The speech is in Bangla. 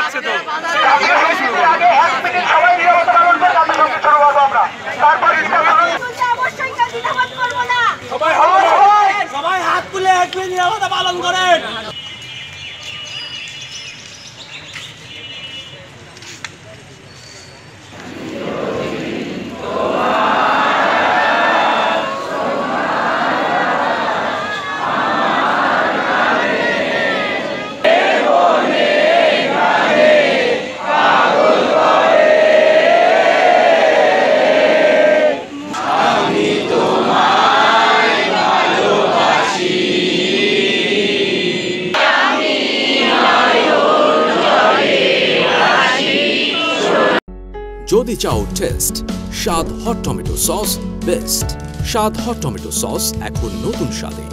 হচ্ছে তো সবাই নিরাপত্তা পালন করে তাদের সঙ্গে শুরু করবো আমরা। তারপরে সবাই হাত তুলে 1 মিনিট নিরাপত্তা পালন করেন। যদি চাও টেস্ট স্বাদ হট টমেটো সস বেস্ট। স্বাদ হট টমেটো সস এখন নতুন স্বাদে।